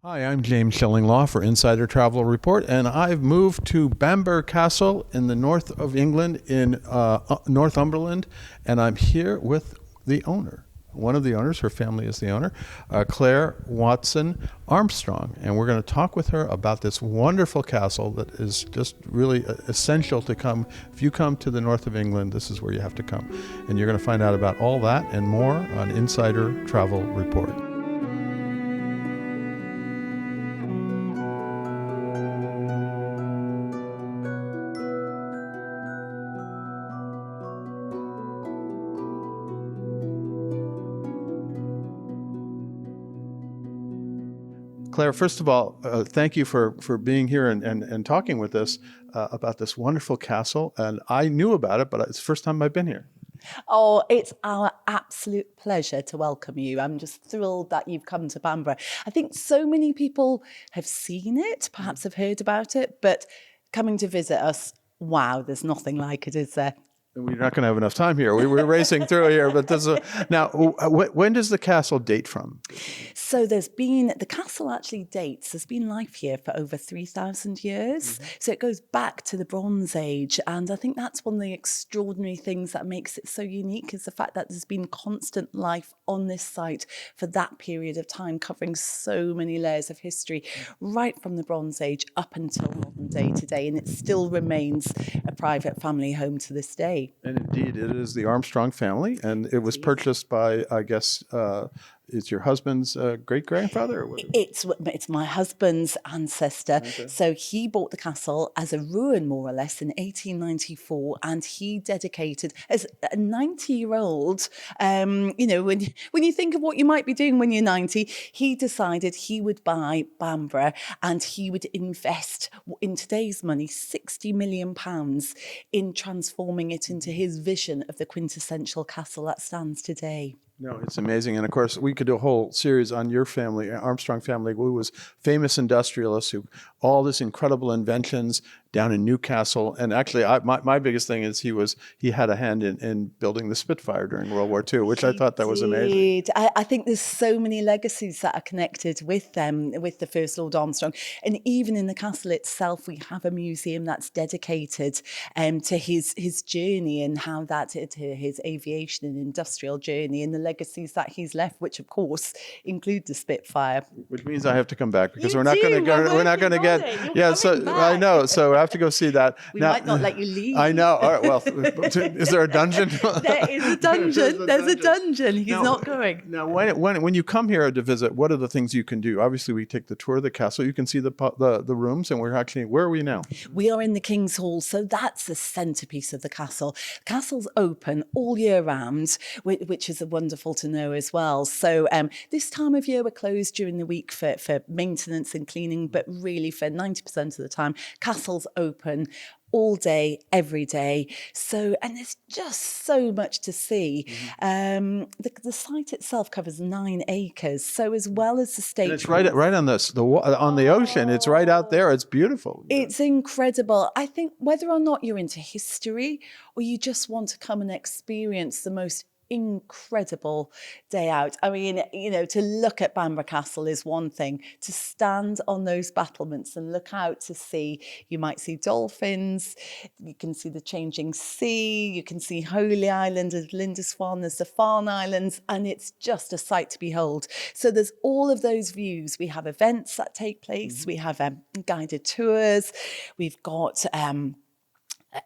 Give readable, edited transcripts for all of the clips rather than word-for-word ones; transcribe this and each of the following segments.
Hi, I'm James Shillinglaw for Insider Travel Report, and I've moved to Bamburgh Castle in the north of England in Northumberland, and I'm here with the owner. One of the owners, her family is the owner, Claire Watson Armstrong, and we're going to talk with her about this wonderful castle that is just really essential to come. If you come to the north of England, this is where you have to come, and you're going to find out about all that and more on Insider Travel Report. Claire, first of all, thank you for being here and talking with us about this wonderful castle. And I knew about it, but it's the first time I've been here. Oh, it's our absolute pleasure to welcome you. I'm just thrilled that you've come to Bamburgh. I think so many people have seen it, perhaps have heard about it, but coming to visit us, wow, there's nothing like it, is there? We're not going to have enough time here. We're racing through here, but now, when does the castle date from? So the castle actually dates, there's been life here for over 3,000 years. Mm-hmm. So it goes back to the Bronze Age. And I think that's one of the extraordinary things that makes it so unique is the fact that there's been constant life on this site for that period of time, covering so many layers of history, right from the Bronze Age up until modern day today. And it still remains a private family home to this day. And indeed, it is the Armstrong family, and it was purchased by, I guess, it's your husband's great-grandfather? It's my husband's ancestor. Okay. So he bought the castle as a ruin, more or less, in 1894, and he dedicated, as a 90-year-old, when you think of what you might be doing when you're 90, he decided he would buy Bamburgh and he would invest, in today's money, £60 million in transforming it into his vision of the quintessential castle that stands today. No, it's amazing. And of course, we could do a whole series on your family, Armstrong family, who was famous industrialists, who all these incredible inventions down in Newcastle. And actually, my biggest thing is he had a hand in building the Spitfire during World War II, which I thought that was amazing. I think there's so many legacies that are connected with them, with the First Lord Armstrong. And even in the castle itself, we have a museum that's dedicated to his journey and how to his aviation and industrial journey and the legacies that he's left, which of course include the Spitfire. Which means I have to come back because we're not going to get. Yeah, so back. I know. So I have to go see that. We might not let you leave. I know. All right. Well, is there a dungeon? There is a dungeon. There's a dungeon. He's not going. Now, when you come here to visit, what are the things you can do? Obviously, we take the tour of the castle. You can see the rooms, and where are we now? We are in the King's Hall, so that's the centerpiece of the castle. The castle's open all year round, which is wonderful to know as well. So this time of year, we're closed during the week for maintenance and cleaning, but really for 90% of the time, castle's open all day, every day. So, and there's just so much to see. Mm-hmm. The site itself covers 9 acres. So as well as the state, and it's right on the ocean. It's right out there. It's beautiful. It's incredible. I think whether or not you're into history or you just want to come and experience the most incredible day out. I mean, to look at Bamburgh Castle is one thing. To stand on those battlements and look out to sea, you might see dolphins, you can see the changing sea, you can see Holy Island, there's Lindisfarne, there's the Farne Islands, and it's just a sight to behold. So there's all of those views. We have events that take place, we have guided tours, we've got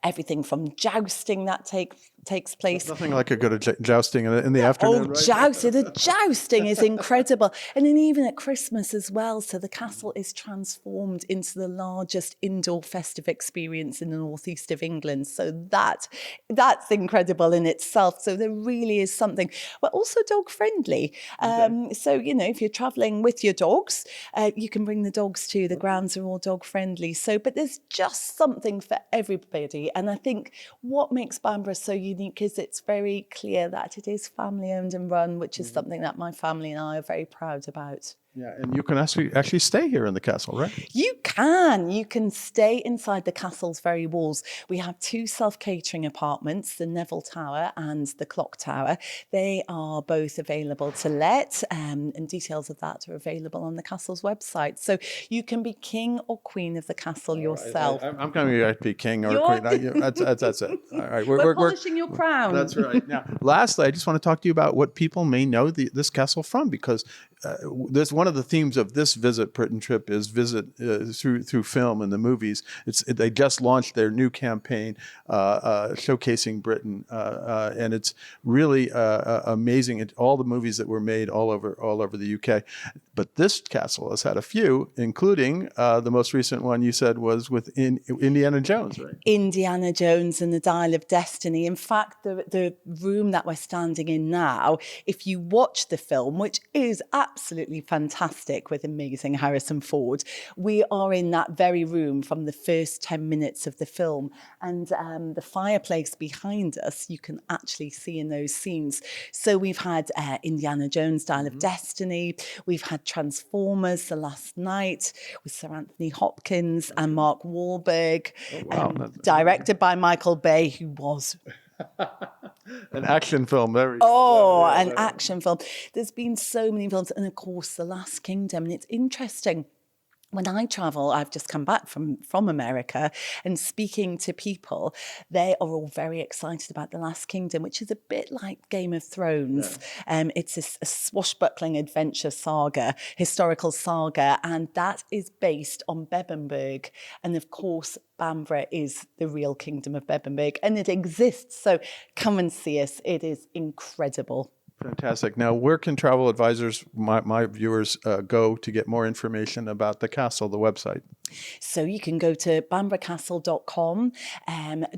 everything from jousting that takes place. Nothing like a good jousting in the afternoon. Oh, right? The jousting is incredible. And then even at Christmas as well. So the castle is transformed into the largest indoor festive experience in the northeast of England. So that's incredible in itself. So there really is something. We're also dog friendly. Okay. So, if you're traveling with your dogs, you can bring the dogs too. The grounds are all dog friendly. So, but there's just something for everybody. And I think what makes Bamburgh so unique is it's very clear that it is family owned and run, which is something that my family and I are very proud about. Yeah, and you can actually stay here in the castle, right? You can stay inside the castle's very walls. We have two self-catering apartments, the Neville Tower and the Clock Tower. They are both available to let, and details of that are available on the castle's website. So you can be king or queen of the castle yourself. I'm coming to be king or You're- queen. That's it. All right, We're polishing your crown. That's right. Now, lastly, I just want to talk to you about what people may know this castle from, because there's one of the themes of this Britain trip is visit through film and the movies. They just launched their new campaign showcasing Britain, and it's really amazing. All the movies that were made all over the UK, but this castle has had a few, including the most recent one you said was with Indiana Jones, right? Indiana Jones and the Dial of Destiny. In fact, the room that we're standing in now, if you watch the film, which is absolutely fantastic with amazing Harrison Ford, we are in that very room from the first 10 minutes of the film. And the fireplace behind us, you can actually see in those scenes. So we've had Indiana Jones, Dial of Destiny. We've had Transformers, The Last Night with Sir Anthony Hopkins and Mark Wahlberg. Oh, wow. Directed by Michael Bay, who was an action film. an action film. There's been so many films, and of course, The Last Kingdom. And it's interesting. When I travel, I've just come back from America, and speaking to people, they are all very excited about The Last Kingdom, which is a bit like Game of Thrones. Yeah. It's a swashbuckling adventure saga, historical saga, and that is based on Bamburgh. And of course, Bamburgh is the real kingdom of Bamburgh, and it exists. So come and see us. It is incredible. Fantastic. Now, where can travel advisors, my viewers, go to get more information about the castle, the website? So you can go to bamburghcastle.com,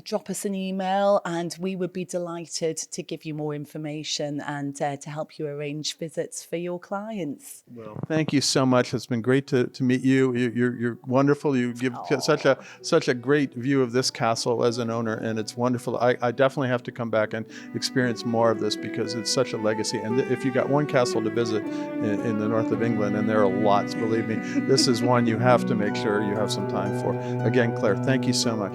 drop us an email, and we would be delighted to give you more information and to help you arrange visits for your clients. Well, thank you so much. It's been great to meet you. You're wonderful. You give such a great view of this castle as an owner, and it's wonderful. I definitely have to come back and experience more of this because it's such a legacy. And if you got one castle to visit in the north of England, and there are lots, believe me, this is one you have to make sure you have some time for. Again, Claire, thank you so much.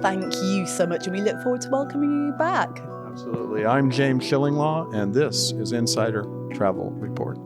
Thank you so much, and we look forward to welcoming you back. Absolutely. I'm James Shillinglaw, and this is Insider Travel Report.